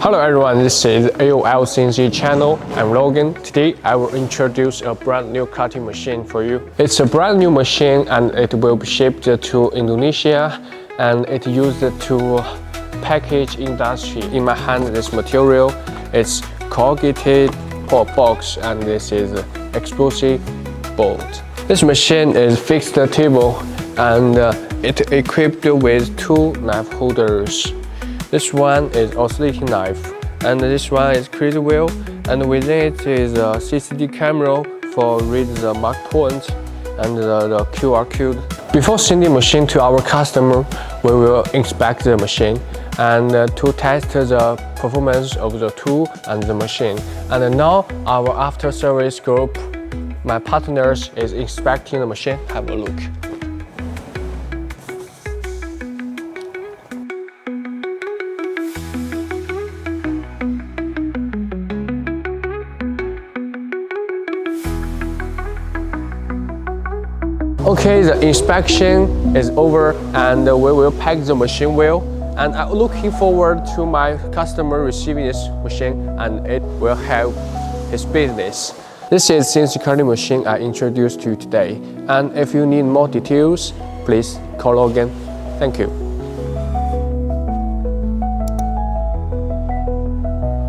Hello everyone, this is AOL CNC channel. I'm Logan. Today I will introduce a brand new cutting machine for you. It's a brand new machine and it will be shipped to Indonesia and it used to package industry. In my hand, this material is corrugated port box and this is expoxy board. This machine is fixed table and it's equipped with two knife holders. This one is oscillating knife, and this one is creasing wheel, and within it is a CCD camera for read the mark point and the QR code. Before sending machine to our customer, we will inspect the machine and to test the performance of the tool and the machine. And now our after service group, my partners, is inspecting the machine. Have a look. Okay, the inspection is over and we will pack the machine well. And I'm looking forward to my customer receiving this machine and it will help his business. This is CNC cutting machine I introduced to you today. And if you need more details, please call again. Thank you.